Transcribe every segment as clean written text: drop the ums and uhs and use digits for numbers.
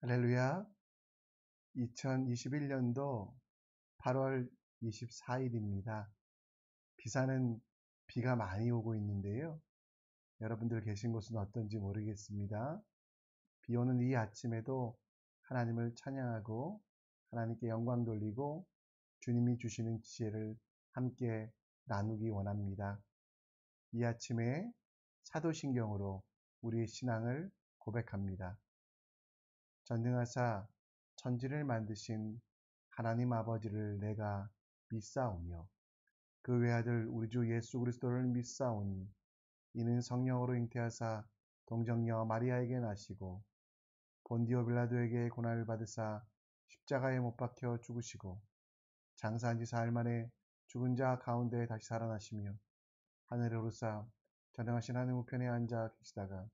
할렐루야. 2021년도 8월 24일입니다. 비사는 비가 많이 오고 있는데요. 여러분들 계신 곳은 어떤지 모르겠습니다. 비 오는 이 아침에도 하나님을 찬양하고 하나님께 영광 돌리고 주님이 주시는 지혜를 함께 나누기 원합니다. 이 아침에 사도신경으로 우리의 신앙을 고백합니다. 전능하사 천지를 만드신 하나님 아버지를 내가 믿사오며 그 외아들 우리 주 예수 그리스도를 믿사오니 이는 성령으로 잉태하사 동정녀 마리아에게 나시고 본디오 빌라도에게 고난을 받으사 십자가에 못 박혀 죽으시고 장사한 지 사흘 만에 죽은 자 가운데 다시 살아나시며 하늘에 오르사 전능하신 하늘 우편에 앉아 계시다가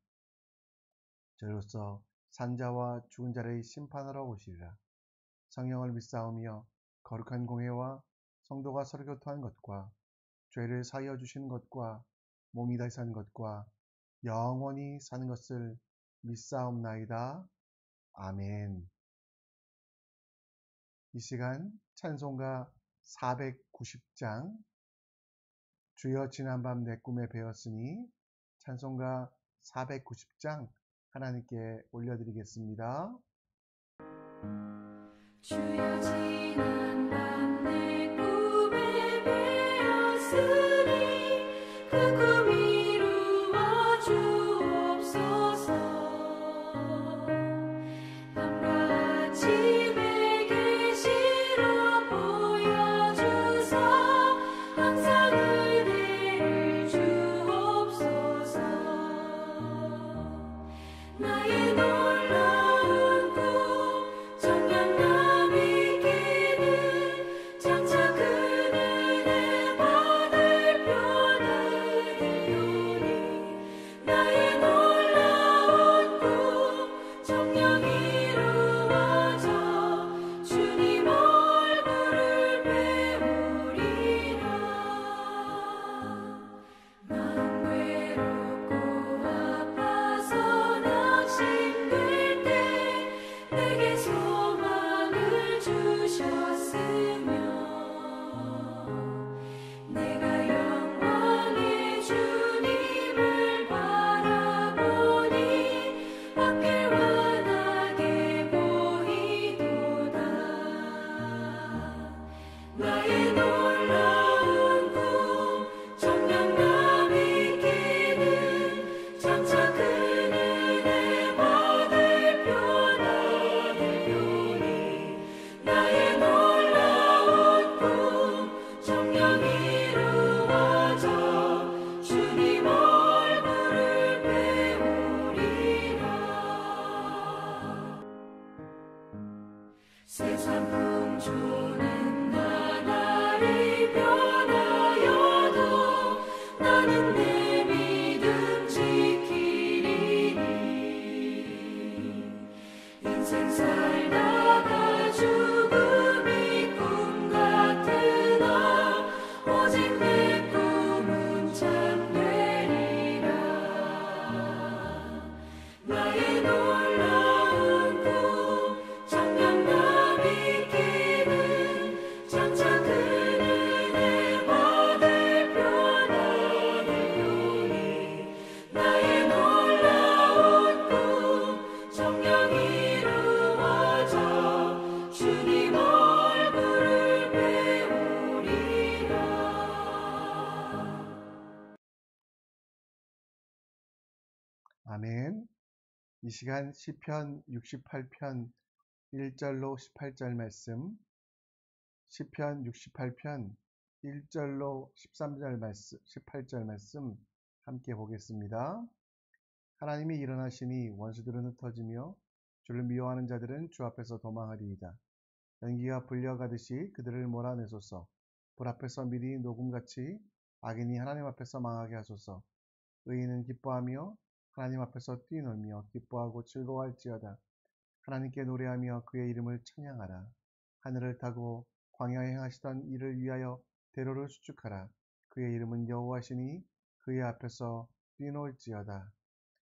저로서 산자와 죽은 자를 심판하러 오시리라. 성령을 믿사오며 거룩한 공회와 성도가 서로 교통한 것과 죄를 사하여 주시는 것과 몸이 다시 산 것과 영원히 사는 것을 믿사옵나이다. 아멘. 이 시간 찬송가 490장 주여 지난밤 내 꿈에 배었으니 찬송가 490장 하나님께 올려드리겠습니다. 주여 지난밤 내 꿈에 배었으니 그 꿈 이루어 주옵소서. 밤과 아침에 계시로 보여주사 항상 은혜를 주옵소서. 나의 놀라운 꿈 청량함이 있기는 장차 그 은혜 받을 표나들려니 나의 놀라운 꿈 청량 이루어져 주님 얼굴을 배우리라. 마음 외롭고 아파서 낙심될 때 내게 소망을 주셨으며 내가 영광의 주님을 바라보니 앞길 환하게 보이도다. 나의 놀라운 꿈 청량함 있기는 장차 큰 은혜 받을 표나들려니 나의 놀라운 꿈 청량 이루어져 주님 얼굴을 배우리라. 세상 풍조는 나날이 변하여도 나는 내 믿음 지키리니 인생 살다가 죽음이 꿈 같으나 오직 내 꿈은 참되리라. 나의 놀라운 꿈 청량함 있기는 장차 큰 은혜 받을 표나들려니 나의 놀라운 꿈 청량 이루어져 주님 얼굴을 배우리라. 아멘. 이 시간 시편 68편 1절로 18절 말씀, 시편 68편 1절로 13절 말씀, 18절 말씀 함께 보겠습니다. 하나님이 일어나시니 원수들은 흩어지며 주를 미워하는 자들은 주 앞에서 도망하리이다. 연기가 불려가듯이 그들을 몰아내소서. 불 앞에서 미리 녹음같이 악인이 하나님 앞에서 망하게 하소서. 의인은 기뻐하며 하나님 앞에서 뛰놀며 기뻐하고 즐거워할지어다. 하나님께 노래하며 그의 이름을 찬양하라. 하늘을 타고 광야에 행하시던 이를 위하여 대로를 수축하라. 그의 이름은 여호와시니 그의 앞에서 뛰놀지어다.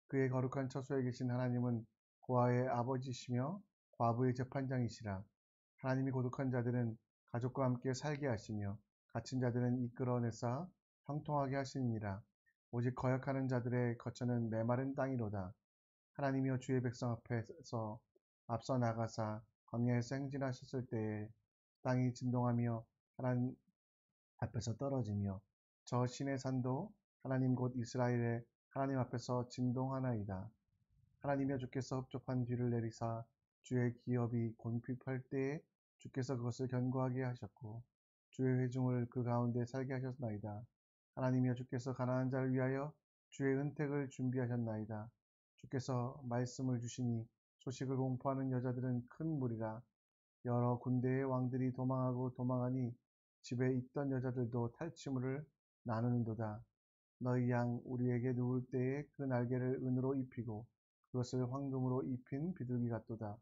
그의 거룩한 처소에 계신 하나님은 고아의 아버지시며 과부의 재판장이시라. 하나님이 고독한 자들은 가족과 함께 살게 하시며 갇힌 자들은 이끌어내사 형통하게 하시니라. 오직 거역하는 자들의 거처는 메마른 땅이로다. 하나님이여 주의 백성 앞에서 앞서 나가사 광야에서 행진하셨을 때에 땅이 진동하며 하나님 앞에서 떨어지며 저 신의 산도 하나님 곧 이스라엘의 하나님 앞에서 진동하나이다. 하나님이여 주께서 흡족한 뒤를 내리사 주의 기업이 곤핍할 때에 주께서 그것을 견고하게 하셨고 주의 회중을 그 가운데 살게 하셨나이다. 하나님이여 주께서 가난한 자를 위하여 주의 은택을 준비하셨나이다. 주께서 말씀을 주시니 소식을 공포하는 여자들은 큰 무리라. 여러 군대의 왕들이 도망하고 도망하니 집에 있던 여자들도 탈취물을 나누는도다. 너희 양 우리에게 누울 때에 그 날개를 은으로 입히고 그것을 황금으로 입힌 비둘기 같도다.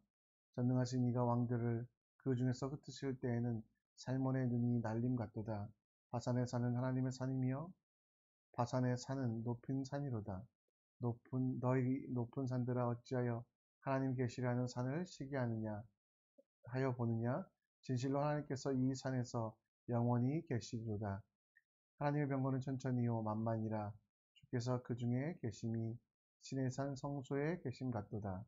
전능하신 이가 왕들을 그 중에서 흩으실 때에는 살몬의 눈이 날림 같도다. 바산에 사는 하나님의 산이며 바산의 산은 높은 산이로다. 너희 높은 산들아 어찌하여 하나님 계시라는 산을 시기하느냐 하여 보느냐. 진실로 하나님께서 이 산에서 영원히 계시리로다. 하나님의 병거는 천천히요 만만이라. 주께서 그 중에 계심이 신의 산 성소에 계심 같도다.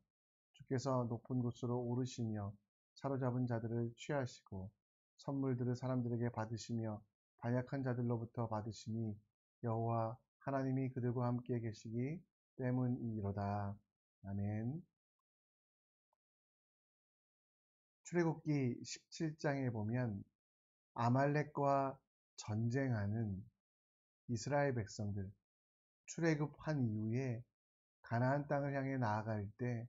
주께서 높은 곳으로 오르시며 사로잡은 자들을 취하시고 선물들을 사람들에게 받으시며 반약한 자들로부터 받으시니 여호와 하나님이 그들과 함께 계시기 때문이로다. 아멘. 출애굽기 17장에 보면 아말렉과 전쟁하는 이스라엘 백성들, 출애굽한 이후에 가나안 땅을 향해 나아갈 때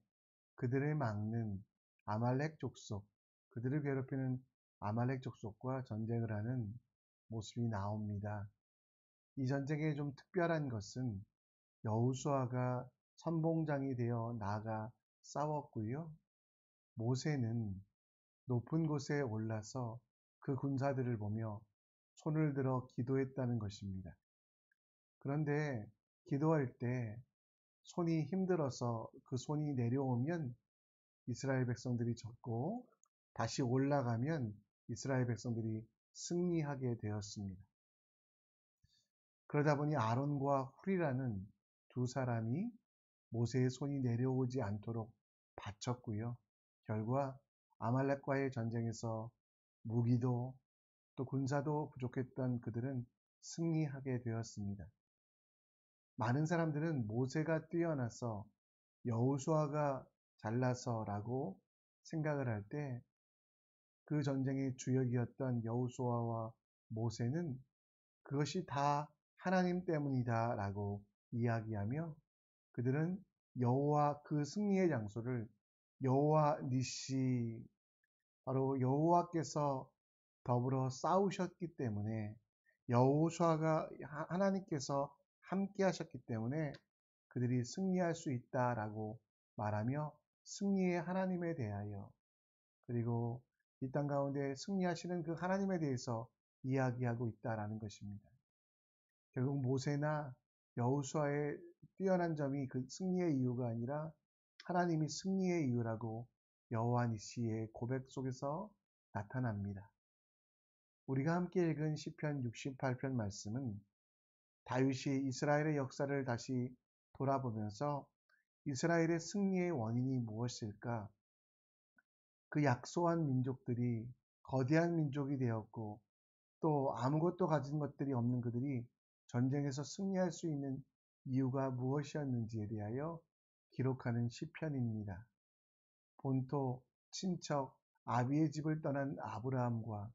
그들을 막는 아말렉 족속, 그들을 괴롭히는 아말렉 족속과 전쟁을 하는 모습이 나옵니다. 이 전쟁에 좀 특별한 것은 여호수아가 선봉장이 되어 나아가 싸웠고요. 모세는 높은 곳에 올라서 그 군사들을 보며 손을 들어 기도했다는 것입니다. 그런데 기도할 때 손이 힘들어서 그 손이 내려오면 이스라엘 백성들이 졌고 다시 올라가면 이스라엘 백성들이 승리하게 되었습니다. 그러다 보니 아론과 훌이라는 두 사람이 모세의 손이 내려오지 않도록 바쳤고요. 결과 아말렉과의 전쟁에서 무기도 또 군사도 부족했던 그들은 승리하게 되었습니다. 많은 사람들은 모세가 뛰어나서 여호수아가 잘나서라고 생각을 할 때 그 전쟁의 주역이었던 여호수아와 모세는 그것이 다 하나님 때문이다 라고 이야기하며 그들은 여호와 그 승리의 장소를 여호와 니시, 바로 여호와께서 더불어 싸우셨기 때문에 여호수아가 하나님께서 함께 하셨기 때문에 그들이 승리할 수 있다라고 말하며 승리의 하나님에 대하여 그리고 이 땅 가운데 승리하시는 그 하나님에 대해서 이야기하고 있다라는 것입니다. 결국 모세나 여호수아의 뛰어난 점이 그 승리의 이유가 아니라 하나님이 승리의 이유라고 여호와 니시의 고백 속에서 나타납니다. 우리가 함께 읽은 시편 68편 말씀은 다윗이 이스라엘의 역사를 다시 돌아보면서 이스라엘의 승리의 원인이 무엇일까? 그 약소한 민족들이 거대한 민족이 되었고 또 아무것도 가진 것들이 없는 그들이 전쟁에서 승리할 수 있는 이유가 무엇이었는지에 대하여 기록하는 시편입니다. 본토, 친척, 아비의 집을 떠난 아브라함과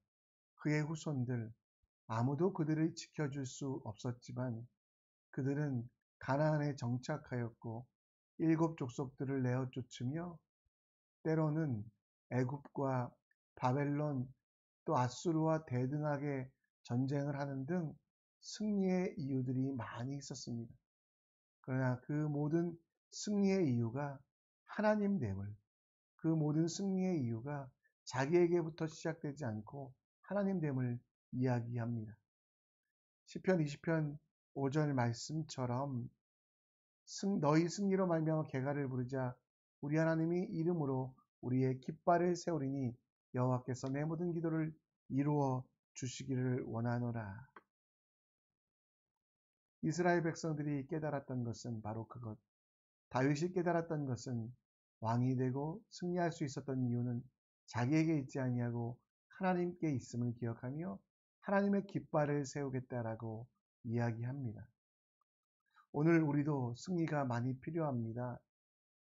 그의 후손들, 아무도 그들을 지켜줄 수 없었지만 그들은 가나안에 정착하였고 7 족속들을 내어 쫓으며 때로는 애굽과 바벨론 또 아수르와 대등하게 전쟁을 하는 등 승리의 이유들이 많이 있었습니다. 그러나 그 모든 승리의 이유가 하나님됨을, 그 모든 승리의 이유가 자기에게부터 시작되지 않고 하나님됨을 이야기합니다. 시편 20편 5절 말씀처럼 너희 승리로 말미암아 개가를 부르자 우리 하나님이 이름으로 우리의 깃발을 세우리니 여호와께서 내 모든 기도를 이루어 주시기를 원하노라. 이스라엘 백성들이 깨달았던 것은 바로 그것. 다윗이 깨달았던 것은 왕이 되고 승리할 수 있었던 이유는 자기에게 있지 아니하고 하나님께 있음을 기억하며 하나님의 깃발을 세우겠다라고 이야기합니다. 오늘 우리도 승리가 많이 필요합니다.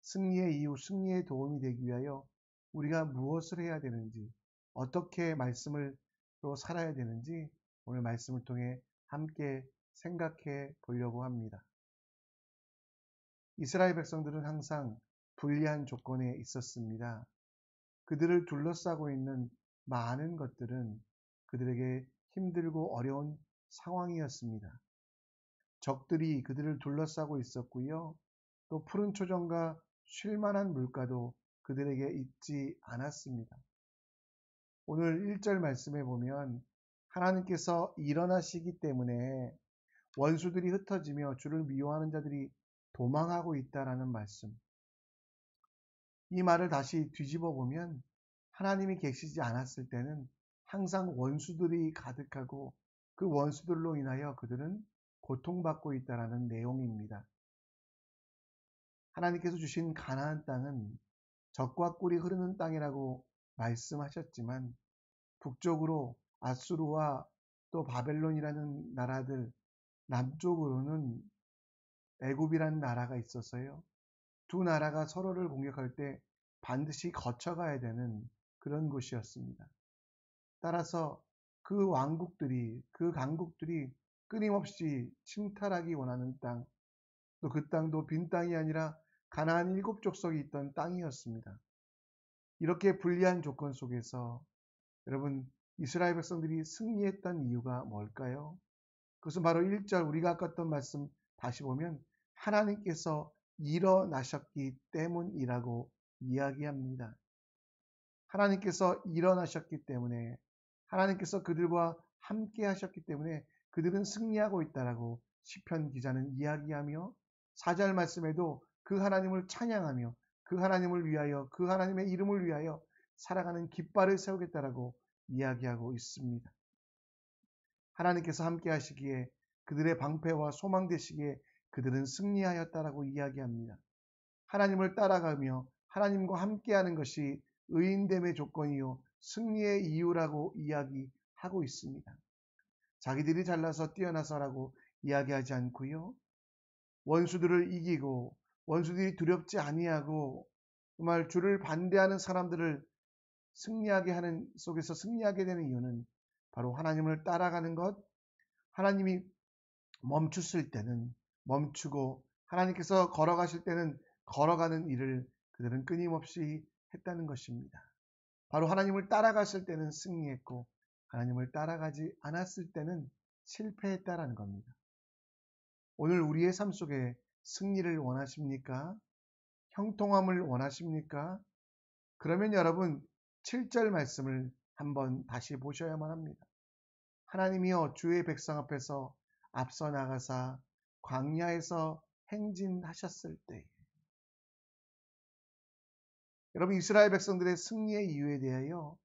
승리의 이유, 승리에 도움이 되기 위하여 우리가 무엇을 해야 되는지, 어떻게 말씀으로 살아야 되는지 오늘 말씀을 통해 함께 생각해 보려고 합니다. 이스라엘 백성들은 항상 불리한 조건에 있었습니다. 그들을 둘러싸고 있는 많은 것들은 그들에게 힘들고 어려운 상황이었습니다. 적들이 그들을 둘러싸고 있었고요. 또 푸른 초정과 쉴만한 물가도 그들에게 있지 않았습니다. 오늘 1절 말씀에 보면 하나님께서 일어나시기 때문에 원수들이 흩어지며 주를 미워하는 자들이 도망하고 있다라는 말씀. 이 말을 다시 뒤집어 보면 하나님이 계시지 않았을 때는 항상 원수들이 가득하고 그 원수들로 인하여 그들은 고통받고 있다라는 내용입니다. 하나님께서 주신 가나안 땅은 젖과 꿀이 흐르는 땅이라고 말씀하셨지만 북쪽으로 아수르와 또 바벨론이라는 나라들, 남쪽으로는 애굽이라는 나라가 있어서요. 두 나라가 서로를 공격할 때 반드시 거쳐가야 되는 그런 곳이었습니다. 따라서 그 왕국들이, 그 강국들이 끊임없이 침탈하기 원하는 땅, 또 그 땅도 빈 땅이 아니라 가나안 7족속이 있던 땅이었습니다. 이렇게 불리한 조건 속에서 여러분 이스라엘 백성들이 승리했던 이유가 뭘까요? 그것은 바로 1절 우리가 아까 했던 말씀 다시 보면 하나님께서 일어나셨기 때문이라고 이야기합니다. 하나님께서 일어나셨기 때문에 하나님께서 그들과 함께 하셨기 때문에 그들은 승리하고 있다라고 시편 기자는 이야기하며 4절 말씀에도 그 하나님을 찬양하며 그 하나님을 위하여 그 하나님의 이름을 위하여 살아가는 깃발을 세우겠다라고 이야기하고 있습니다. 하나님께서 함께 하시기에 그들의 방패와 소망 되시기에 그들은 승리하였다라고 이야기합니다. 하나님을 따라가며 하나님과 함께하는 것이 의인됨의 조건이요 승리의 이유라고 이야기하고 있습니다. 자기들이 잘나서 뛰어나서라고 이야기하지 않고요. 원수들을 이기고 원수들이 두렵지 아니하고 정말 주를 반대하는 사람들을 승리하게 하는 속에서 승리하게 되는 이유는 바로 하나님을 따라가는 것, 하나님이 멈추실 때는 멈추고 하나님께서 걸어가실 때는 걸어가는 일을 그들은 끊임없이 했다는 것입니다. 바로 하나님을 따라갔을 때는 승리했고 하나님을 따라가지 않았을 때는 실패했다라는 겁니다. 오늘 우리의 삶 속에 승리를 원하십니까? 형통함을 원하십니까? 그러면 여러분 7절 말씀을 한번 다시 보셔야만 합니다. 하나님이여 주의 백성 앞에서 앞서 나가사 광야에서 행진하셨을 때 여러분 이스라엘 백성들의 승리의 이유에 대하여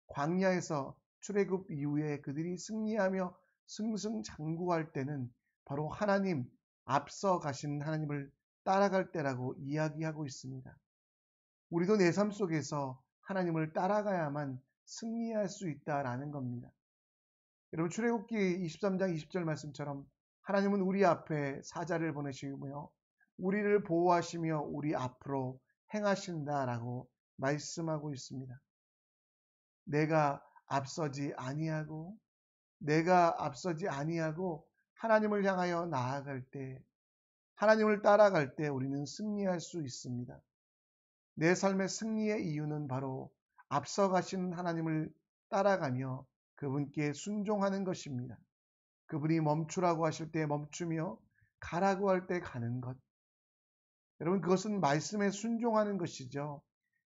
광야에서 출애굽 이후에 그들이 승리하며 승승장구할 때는 바로 하나님 앞서 가신 하나님을 따라갈 때라고 이야기하고 있습니다. 우리도 내 삶 속에서 하나님을 따라가야만 승리할 수 있다라는 겁니다. 여러분 출애굽기 23장 20절 말씀처럼 하나님은 우리 앞에 사자를 보내시며 우리를 보호하시며 우리 앞으로 행하신다라고 말씀하고 있습니다. 내가 앞서지 아니하고 하나님을 향하여 나아갈 때 하나님을 따라갈 때 우리는 승리할 수 있습니다. 내 삶의 승리의 이유는 바로 앞서 가신 하나님을 따라가며 그분께 순종하는 것입니다. 그분이 멈추라고 하실 때 멈추며 가라고 할 때 가는 것. 여러분 그것은 말씀에 순종하는 것이죠.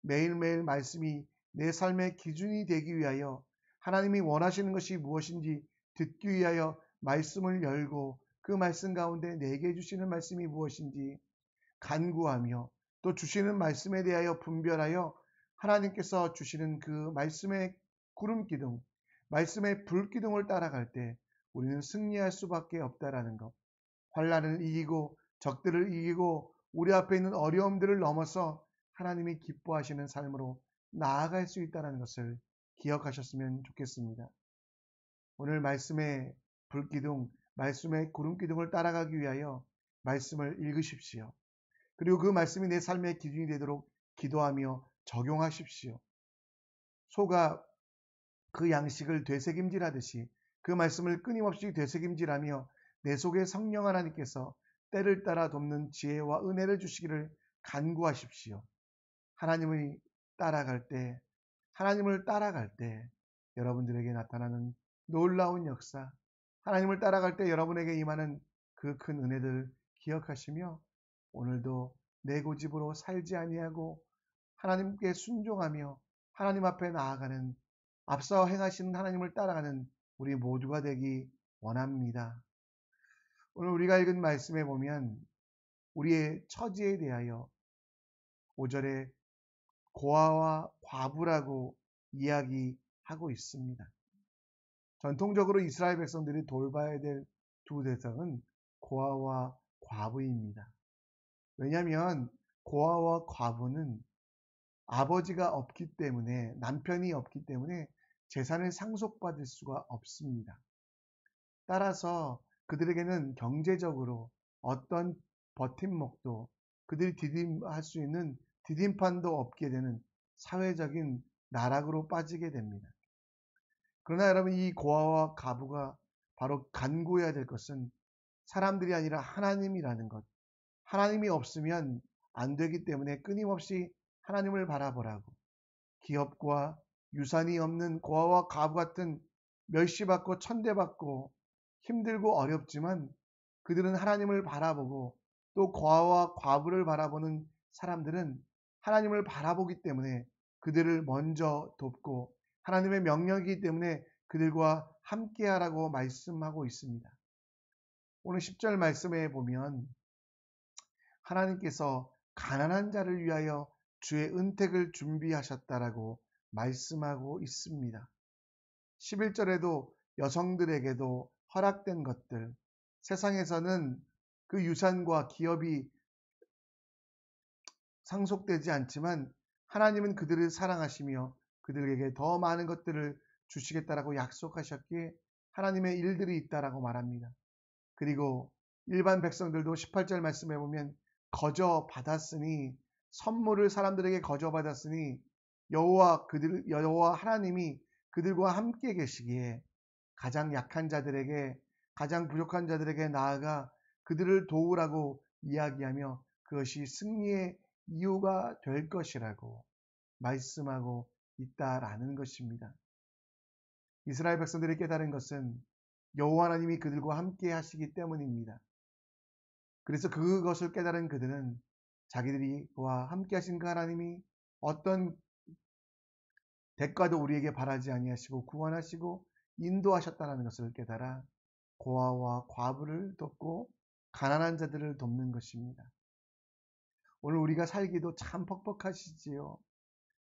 매일매일 말씀이 내 삶의 기준이 되기 위하여 하나님이 원하시는 것이 무엇인지 듣기 위하여 말씀을 열고 그 말씀 가운데 내게 주시는 말씀이 무엇인지 간구하며 또 주시는 말씀에 대하여 분별하여 하나님께서 주시는 그 말씀의 구름 기둥, 말씀의 불 기둥을 따라갈 때 우리는 승리할 수밖에 없다라는 것. 환난을 이기고 적들을 이기고 우리 앞에 있는 어려움들을 넘어서 하나님이 기뻐하시는 삶으로 나아갈 수 있다는 것을 기억하셨으면 좋겠습니다. 오늘 말씀의 불기둥, 말씀의 구름기둥을 따라가기 위하여 말씀을 읽으십시오. 그리고 그 말씀이 내 삶의 기준이 되도록 기도하며 적용하십시오. 소가 그 양식을 되새김질하듯이 그 말씀을 끊임없이 되새김질하며 내 속에 성령 하나님께서 때를 따라 돕는 지혜와 은혜를 주시기를 간구하십시오. 하나님을 따라갈 때 여러분들에게 나타나는 놀라운 역사, 하나님을 따라갈 때 여러분에게 임하는 그 큰 은혜들 기억하시며 오늘도 내 고집으로 살지 아니하고 하나님께 순종하며 하나님 앞에 나아가는 앞서 행하시는 하나님을 따라가는 우리 모두가 되기 원합니다. 오늘 우리가 읽은 말씀에 보면 우리의 처지에 대하여 5절에 고아와 과부라고 이야기하고 있습니다. 전통적으로 이스라엘 백성들이 돌봐야 될 두 대상은 고아와 과부입니다. 왜냐하면 고아와 과부는 아버지가 없기 때문에, 남편이 없기 때문에 재산을 상속받을 수가 없습니다. 따라서 그들에게는 경제적으로 어떤 버팀목도, 그들이 디딤할 수 있는 디딤판도 없게 되는 사회적인 나락으로 빠지게 됩니다. 그러나 여러분, 이 고아와 과부가 바로 간구해야 될 것은 사람들이 아니라 하나님이라는 것. 하나님이 없으면 안 되기 때문에 끊임없이 하나님을 바라보라고. 기업과 유산이 없는 고아와 과부 같은 멸시받고 천대받고 힘들고 어렵지만 그들은 하나님을 바라보고, 또 고아와 과부를 바라보는 사람들은 하나님을 바라보기 때문에 그들을 먼저 돕고 하나님의 명령이기 때문에 그들과 함께하라고 말씀하고 있습니다. 오늘 10절 말씀에 보면 하나님께서 가난한 자를 위하여 주의 은택을 준비하셨다라고 말씀하고 있습니다. 11절에도 여성들에게도 허락된 것들, 세상에서는 그 유산과 기업이 상속되지 않지만 하나님은 그들을 사랑하시며 그들에게 더 많은 것들을 주시겠다라고 약속하셨기에 하나님의 일들이 있다라고 말합니다. 그리고 일반 백성들도 18절 말씀에 보면 거저 받았으니, 선물을 사람들에게 거저 받았으니 여호와 하나님이 그들과 함께 계시기에 가장 약한 자들에게, 가장 부족한 자들에게 나아가 그들을 도우라고 이야기하며 그것이 승리의 이유가 될 것이라고 말씀하고 있다라는 것입니다. 이스라엘 백성들이 깨달은 것은 여호와 하나님이 그들과 함께 하시기 때문입니다. 그래서 그것을 깨달은 그들은 자기들이 그와 함께 하신 그 하나님이 어떤 대가도 우리에게 바라지 아니하시고 구원하시고 인도하셨다는 것을 깨달아 고아와 과부를 돕고 가난한 자들을 돕는 것입니다. 오늘 우리가 살기도 참 퍽퍽하시지요.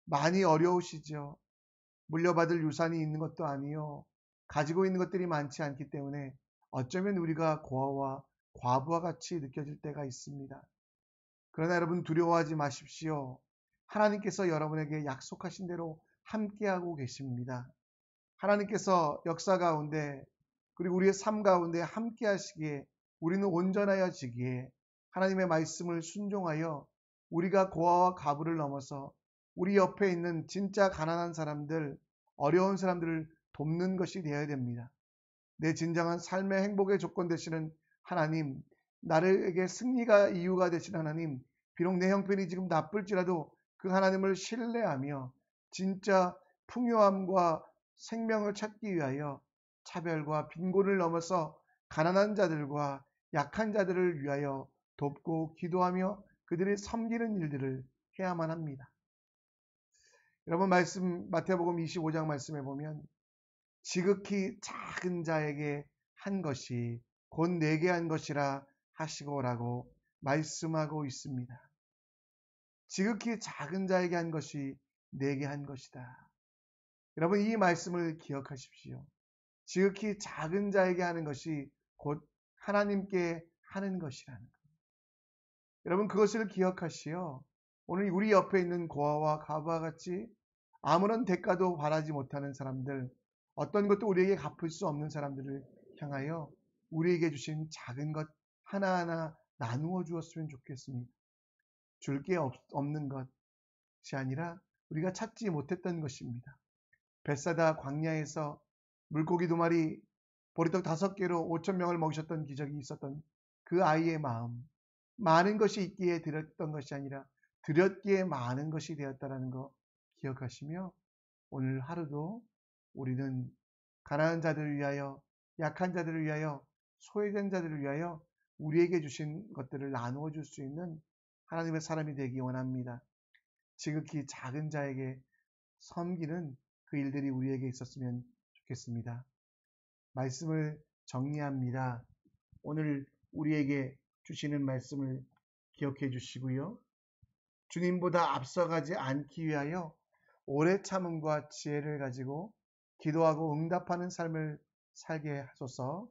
많이 어려우시죠. 물려받을 유산이 있는 것도 아니요, 가지고 있는 것들이 많지 않기 때문에 어쩌면 우리가 고아와 과부와 같이 느껴질 때가 있습니다. 그러나 여러분, 두려워하지 마십시오. 하나님께서 여러분에게 약속하신 대로 함께하고 계십니다. 하나님께서 역사 가운데 그리고 우리의 삶 가운데 함께 하시기에 우리는 온전하여지기에 하나님의 말씀을 순종하여 우리가 고아와 과부를 넘어서 우리 옆에 있는 진짜 가난한 사람들, 어려운 사람들을 돕는 것이 되어야 됩니다. 내 진정한 삶의 행복의 조건 되시는 하나님, 나에게 승리가 이유가 되시는 하나님, 비록 내 형편이 지금 나쁠지라도 그 하나님을 신뢰하며 진짜 풍요함과 생명을 찾기 위하여 차별과 빈곤을 넘어서 가난한 자들과 약한 자들을 위하여 돕고 기도하며 그들을 섬기는 일들을 해야만 합니다. 여러분, 마태복음 25장 말씀에 보면 지극히 작은 자에게 한 것이 곧 내게 한 것이라 하시고라고 말씀하고 있습니다. 지극히 작은 자에게 한 것이 내게 한 것이다. 여러분, 이 말씀을 기억하십시오. 지극히 작은 자에게 하는 것이 곧 하나님께 하는 것이라는 것. 여러분, 그것을 기억하시어 오늘 우리 옆에 있는 고아와 가부와 같이 아무런 대가도 바라지 못하는 사람들, 어떤 것도 우리에게 갚을 수 없는 사람들을 향하여 우리에게 주신 작은 것 하나하나 나누어 주었으면 좋겠습니다. 줄 게 없는 것이 아니라 우리가 찾지 못했던 것입니다. 벳사다 광야에서 물고기 2마리, 보리떡 5개로 5,000명을 먹이셨던 기적이 있었던 그 아이의 마음, 많은 것이 있기에 드렸던 것이 아니라 드렸기에 많은 것이 되었다는 거 기억하시며 오늘 하루도 우리는 가난한 자들을 위하여, 약한 자들을 위하여, 소외된 자들을 위하여 우리에게 주신 것들을 나누어 줄 수 있는 하나님의 사람이 되기 원합니다. 지극히 작은 자에게 섬기는 그 일들이 우리에게 있었으면 좋겠습니다. 말씀을 정리합니다. 오늘 우리에게 주시는 말씀을 기억해 주시고요. 주님보다 앞서가지 않기 위하여 오래 참음과 지혜를 가지고 기도하고 응답하는 삶을 살게 하소서.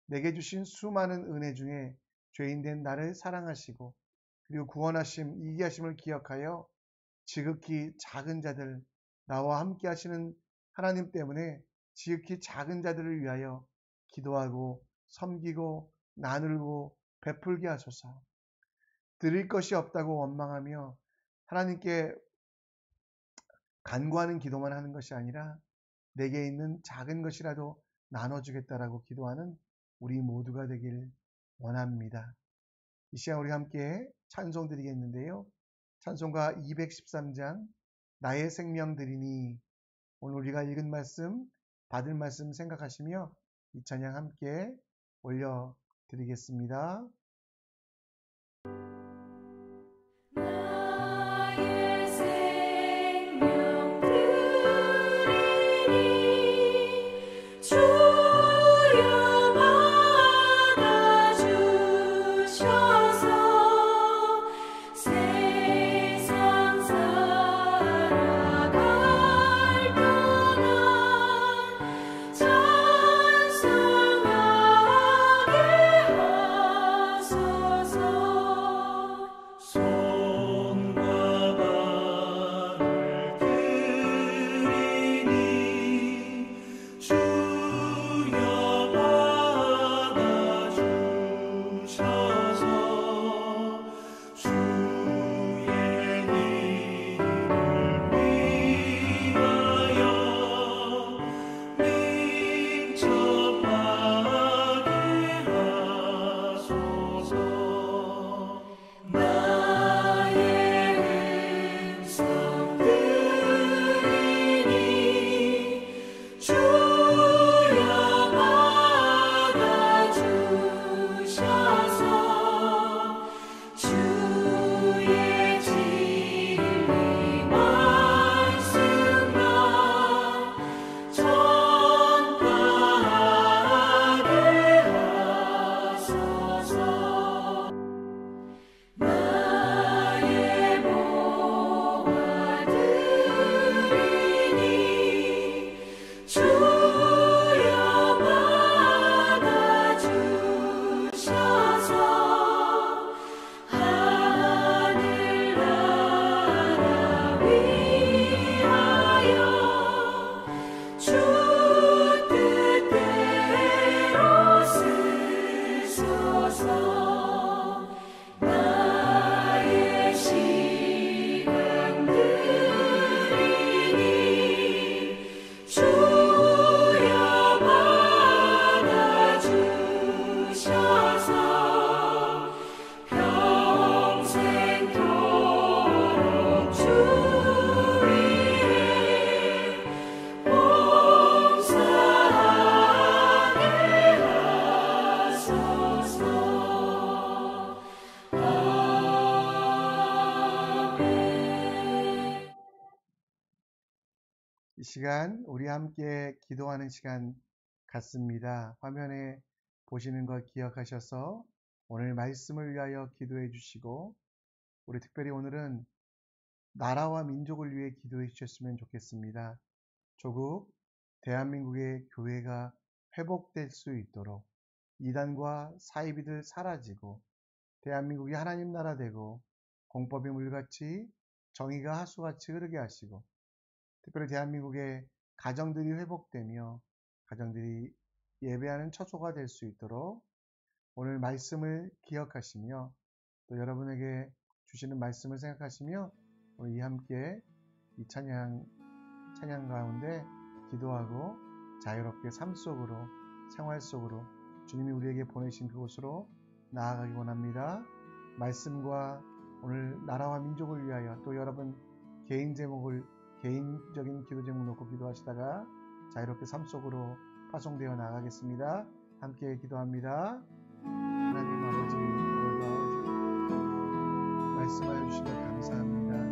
내게 주신 수많은 은혜 중에 죄인된 나를 사랑하시고 그리고 구원하심, 이기하심을 기억하여 지극히 작은 자들, 나와 함께 하시는 하나님 때문에 지극히 작은 자들을 위하여 기도하고 섬기고 나누고 베풀게 하소서. 드릴 것이 없다고 원망하며 하나님께 간구하는 기도만 하는 것이 아니라 내게 있는 작은 것이라도 나눠주겠다라고 기도하는 우리 모두가 되길 원합니다. 이 시간 우리 함께 찬송 드리겠는데요. 찬송가 213장 나의 생명 드리니, 오늘 우리가 읽은 말씀, 받은 말씀 생각하시며 이 찬양 함께 올려드리겠습니다. 나의 생명 드리니 주여 받아주셔서 세상 살아갈 동안 찬송하게 하소서. 손과 발을 들이니 주여 받아주셔서 주의 이름을 위하여 민첩하게 하소서. 나의 음성 들으니 주여 받아주셔서 주의 진리 말씀만 전파하게 하소서. 나의 보화 드리니 주여 받아주셔서 하늘나라 위하여 주 뜻대로 쓰소서. 나의 시간 드리니 주여 받아주셔서 평생토록 주 위에 봉사하게 하소서. 이 시간 우리 함께 기도하는 시간 같습니다. 화면에 보시는 것 기억하셔서 오늘 말씀을 위하여 기도해 주시고, 우리 특별히 오늘은 나라와 민족을 위해 기도해 주셨으면 좋겠습니다. 조국 대한민국의 교회가 회복될 수 있도록 이단과 사이비들 사라지고 대한민국이 하나님 나라 되고 공법이 물같이 정의가 하수같이 흐르게 하시고 특별히 대한민국의 가정들이 회복되며 가정들이 예배하는 처소가 될 수 있도록 오늘 말씀을 기억하시며 또 여러분에게 주시는 말씀을 생각하시며 우리 함께 이 찬양 가운데 기도하고 자유롭게 삶 속으로 생활 속으로 주님이 우리에게 보내신 그곳으로 나아가기 원합니다. 말씀과 오늘 나라와 민족을 위하여 또 여러분 개인적인 기도 제목 놓고 기도하시다가 자유롭게 삶 속으로 파송되어 나가겠습니다. 함께 기도합니다. 하나님 아버지, 오늘도 말씀하여 주시니 감사합니다.